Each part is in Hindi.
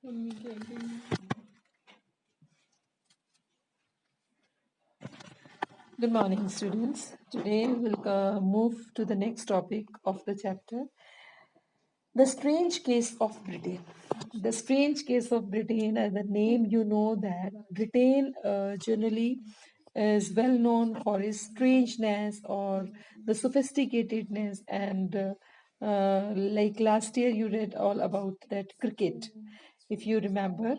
Good morning, students. Today we'll move to the next topic of the chapter, the strange case of Britain. The strange case of Britain, as the name you know that Britain generally is well known for its strangeness or the sophisticatedness and like last year you read all about that cricket, if you remember,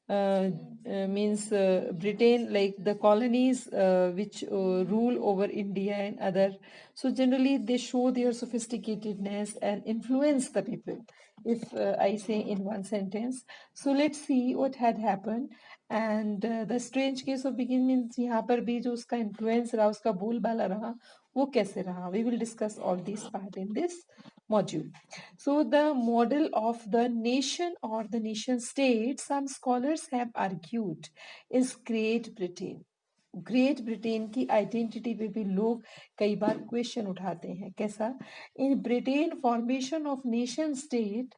means Britain, like the colonies which rule over India and other. So generally, they show their sophisticatedness and influence the people. If I say in one sentence, so let's see what had happened. And the strange case of begin means यहाँ पर भी जो उसका influence रहा, उसका बोलबाला रहा, वो कैसे रहा? We will discuss all these part in this module. So the model of the nation or the nation state, some scholars have argued, is Great Britain. Great Britain की आइडेंटिटी पे भी लोग कई बार क्वेश्चन उठाते हैं. कैसा? In Britain formation of nation state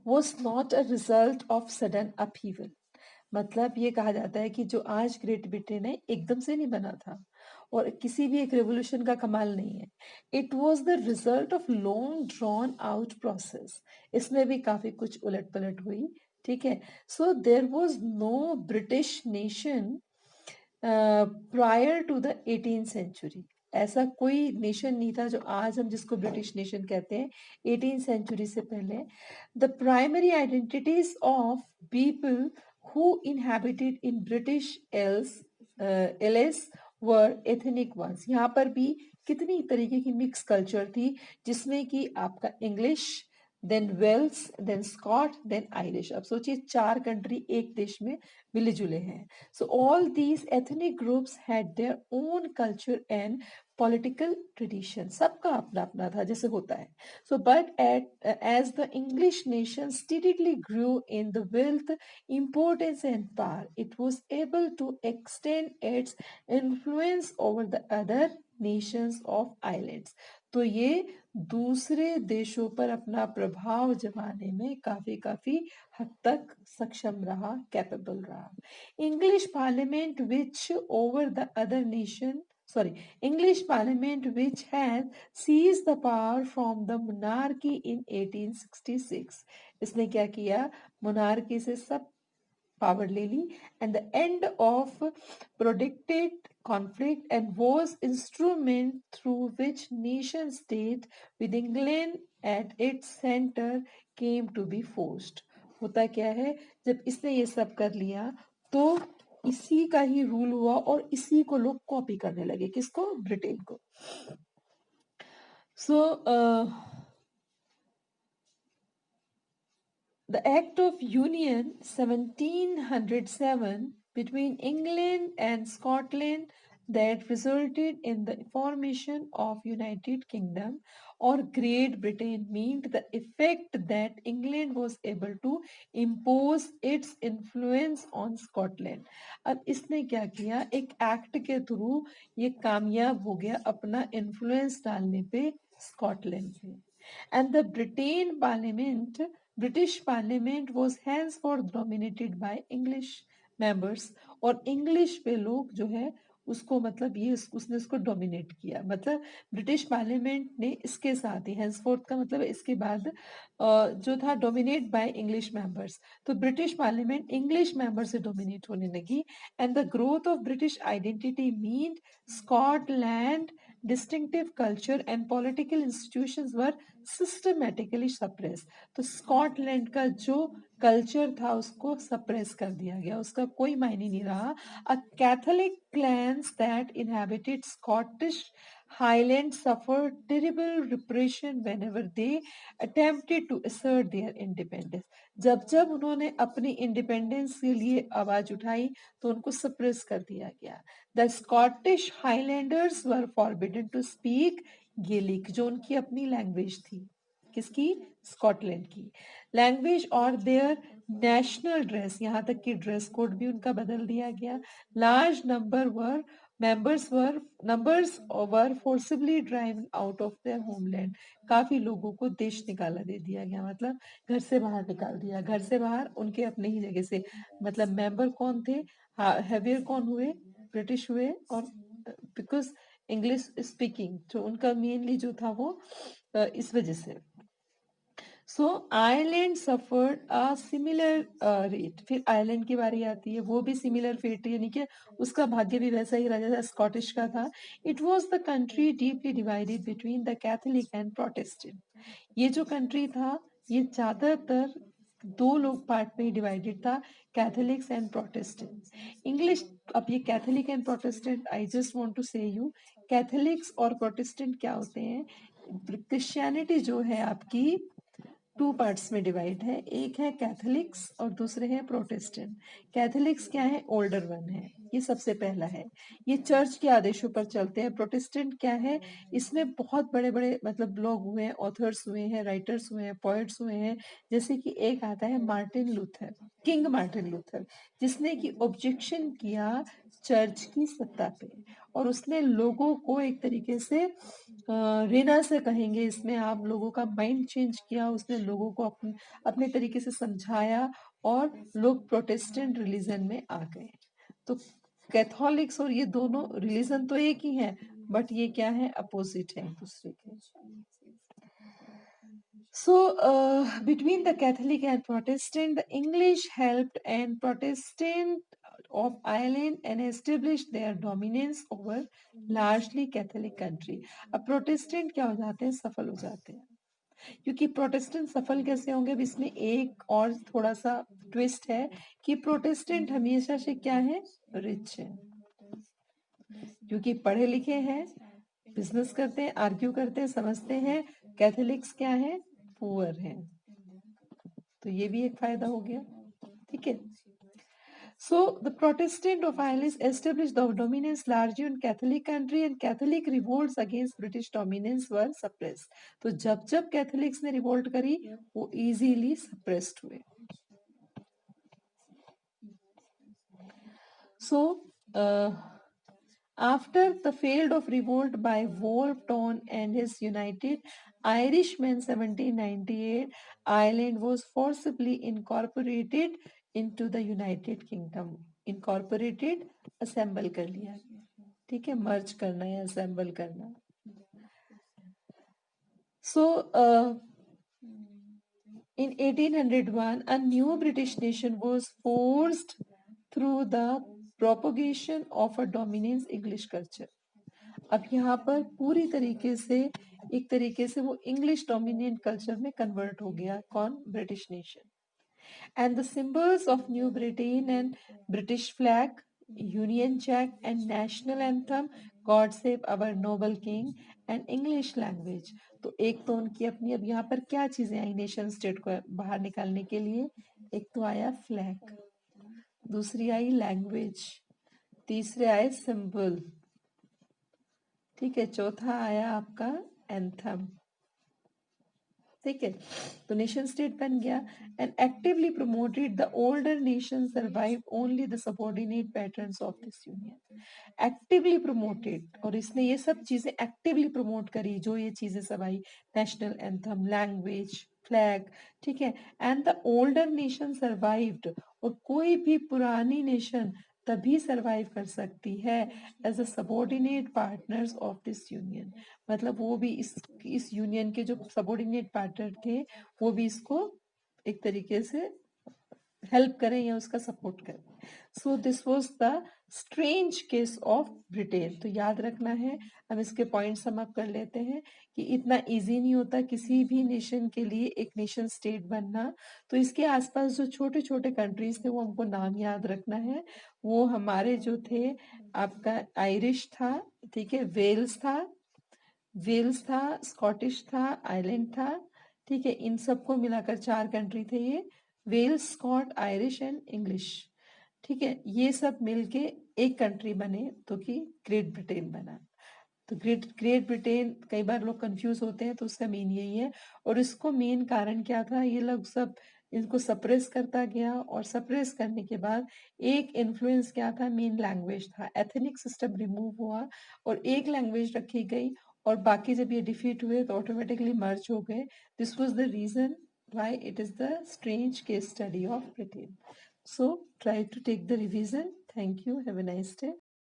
was not a result of sudden upheaval. मतलब ये कहा जाता है कि जो आज ग्रेट ब्रिटेन है एकदम से नहीं बना था और किसी भी एक रेवोल्यूशन का कमाल नहीं है. It was the result of long drawn out process. इसमें भी काफी कुछ उलट पलट हुई. ठीक है. So there was no British nation prior to the 18th century. ऐसा कोई नेशन नहीं था जो आज हम जिसको ब्रिटिश नेशन कहते हैं 18th सेंचुरी से पहले. The primary identities of people who inhabited in British LS were ethnic ones. यहाँ पर भी कितनी तरीके की मिक्स कल्चर थी जिसमें कि आपका English, then Wales, then Scot, then Irish. अब सोचिए 4 कंट्री एक देश में मिले जुले हैं. So all these ethnic groups had their own culture and political tradition. सबका अपना अपना था जैसे होता है. So, but as the English nation steadily grew in the wealth, importance, and power, it was able to extend its influence over the other nations of islands. तो ये दूसरे देशों पर अपना प्रभाव जमाने में काफी काफी हद तक सक्षम रहा, कैपेबल रहा. English Parliament, which over the other nation, English Parliament, which had seized the power from the monarchy in 1866. इसने क्या किया? monarchy से सब power ले ली and the end of protracted conflict and was instrument through which nation state with England at its center came to be forced. होता क्या है, जब इसने ये सब कर लिया तो इसी का ही रूल हुआ और इसी को लोग कॉपी करने लगे. किसको? ब्रिटेन को. So the Act of Union 1707 between England and Scotland that resulted in the formation of United Kingdom or Great Britain meant the effect that England was able to impose its influence on Scotland. अब इसने क्या किया? एक एक्ट के थ्रू ये कामयाब हो गया अपना इन्फ्लुएंस डालने पे स्कॉटलैंड पे. And the British Parliament was henceforth dominated by English members. और English पे लोग जो है उसको मतलब ये उसने उसको डोमिनेट किया. मतलब ब्रिटिश पार्लियामेंट ने इसके साथ ही henceforth का मतलब इसके बाद जो था डोमिनेट बाय इंग्लिश मेंबर्स. तो ब्रिटिश पार्लियामेंट इंग्लिश मेंबर से डोमिनेट होने लगी. And the growth of British identity mean Scotland distinctive culture and political institutions were systematically suppressed. तो स्कॉटलैंड का जो कल्चर था उसको सप्रेस कर दिया गया, उसका कोई मायने नहीं रहा. अ Catholic clans that inhabited Scottish Highlands suffered terrible repression whenever they attempted to assert their independence. जब जब उन्होंने अपनी इंडिपेंडेंस के लिए आवाज उठाई तो उनको सप्रेस कर दिया गया. The Scottish Highlanders were forbidden to speak Gaelic, जो उनकी अपनी लैंग्वेज थी. किसकी? स्कॉटलैंड की लैंग्वेज. और देयर नेशनल ड्रेस, यहाँ तक कि ड्रेस कोड भी उनका बदल दिया गया. Large number were numbers were forcibly driven out of their homeland. काफी लोगों को देश निकाला दे दिया गया, मतलब घर से बाहर निकाल दिया, घर से बाहर उनके अपने ही जगह से। मतलब मेंबर कौन थे, हैवियर कौन हुए, ब्रिटिश हुए, और बिकॉज इंग्लिश स्पीकिंग तो उनका मेनली जो था वो इस वजह से। So Ireland suffered a similar rate. फिर आयरलैंड की बारी आती है, वो भी सिमिलर फेट, यानी कि उसका भाग्य भी वैसा ही रहा जैसा स्कॉटिश का था। It was the country deeply divided between the Catholic and Protestant. ये जो कंट्री था ये ज्यादातर दो लोग पार्ट में डिवाइडेड था, कैथोलिक्स एंड प्रोटेस्टेंट। इंग्लिश, अब ये Catholic and Protestant, I just want to say you, Catholics और प्रोटेस्टेंट क्या होते हैं। क्रिश्चियनिटी जो है आपकी टू पार्ट्स में डिवाइड है, एक है कैथोलिक्स और दूसरे है प्रोटेस्टेंट। कैथोलिक्स क्या है, ओल्डर वन है, ये सबसे पहला है, ये चर्च के आदेशों पर चलते हैं। प्रोटेस्टेंट क्या है, इसमें बहुत बड़े बड़े मतलब लोग हुए हैं, ऑथर्स हुए हैं, राइटर्स हुए हैं, पोएट्स हुए हैं, जैसे कि एक आता है Martin Luther, king Martin Luther, जिसने की ऑब्जेक्शन किया चर्च की सत्ता पे, और उसने लोगों को एक तरीके से रीना से कहेंगे इसमें, आप लोगों का माइंड चेंज किया उसने, लोगों को अपने अपने तरीके से समझाया, और लोग प्रोटेस्टेंट रिलीजन में आ गए। तो कैथोलिक्स और ये दोनों रिलीजन तो एक ही है, बट ये क्या है, अपोजिट है एक दूसरे के। So, between the Catholic and Protestant, the English helped and Protestant of Ireland and established their dominance over largely Catholic country. अब प्रोटेस्टेंट क्या हो जाते हैं, सफल हो जाते हैं। क्योंकि प्रोटेस्टेंट सफल कैसे होंगे, अब इसमें एक और थोड़ा सा ट्विस्ट है कि प्रोटेस्टेंट हमेशा से क्या है, रिच है, क्योंकि पढ़े लिखे हैं, बिजनेस करते हैं, आर्ग्यू करते हैं, समझते हैं। कैथोलिक्स क्या है, पुअर है। तो ये भी एक फायदा हो गया, ठीक है। So the Protestant of Ireland established the dominance largely in Catholic country, and Catholic revolts against British dominance were suppressed. तो जब जब कैथोलिक्स ने रिवोल्ट करी वो इजीली सप्रेस्ड हुए। So after the failed of revolt by Wolfe Tone and his United Irishmen 1798, Ireland was forcibly incorporated into the United Kingdom. Incorporated, assemble कर लिया, ठीक है, मर्ज करना या assemble करना। So in 1801, a new British nation was forced through the propagation of a dominant English culture. अब यहाँ पर पूरी तरीके से एक तरीके से वो इंग्लिश डोमिनेंट कल्चर में कन्वर्ट हो गया, कौन, British nation. And the symbols of new Britain and British flag, Union Jack and national anthem, God save our noble king and English language. तो एक तो उनकी अपनी, अब यहाँ पर क्या चीजें आई नेशन स्टेट को बाहर निकालने के लिए, एक तो आया फ्लैग, दूसरी आई लैंग्वेज, तीसरे आए सिंबल, ठीक है, चौथा आया आपका एंथम, ठीक है। तो नेशन स्टेट बन गया। And actively promoted the older nation survive only the subordinate patterns of this union. Actively promoted, और इसने ये सब चीजें एक्टिवली प्रमोट करी, जो ये चीजें सब आई, नेशनल एंथम, लैंग्वेज, फ्लैग, ठीक है। And the older nation survived, और कोई भी पुरानी नेशन तभी सरवाइव कर सकती है as a subordinate partners of this union. मतलब वो भी इस यूनियन के जो सबॉर्डिनेट पार्टनर थे वो भी इसको एक तरीके से हेल्प करें या उसका सपोर्ट करें। So this was the strange case of Britain. तो याद रखना है, हम इसके पॉइंट सम अप कर लेते हैं कि इतना इजी नहीं होता किसी भी नेशन के लिए एक नेशन स्टेट बनना। तो इसके आसपास जो छोटे छोटे कंट्रीज थे वो हमको नाम याद रखना है। वो हमारे जो थे, आपका आयरिश था, ठीक है, वेल्स था, स्कॉटिश था, आयरलैंड था, ठीक है, इन सबको मिलाकर 4 कंट्री थे ये, Wales, Scot, Irish and English, ठीक है। ये सब मिलके एक कंट्री बने तो कि ग्रेट ब्रिटेन बना। तो ग्रेट ब्रिटेन, कई बार लोग कंफ्यूज होते हैं, तो उसका मेन यही है। और इसको मेन कारण क्या था, ये लोग सब इनको सप्रेस करता गया और सप्रेस करने के बाद एक इन्फ्लुएंस क्या था, मेन लैंग्वेज था। एथनिक सिस्टम रिमूव हुआ और एक लैंग्वेज रखी गई और बाकी जब ये डिफीट हुए तो ऑटोमेटिकली मर्ज हो गए। This was the reason why it is the strange case study of Britain. So try to take the revision. Thank you. Have a nice day.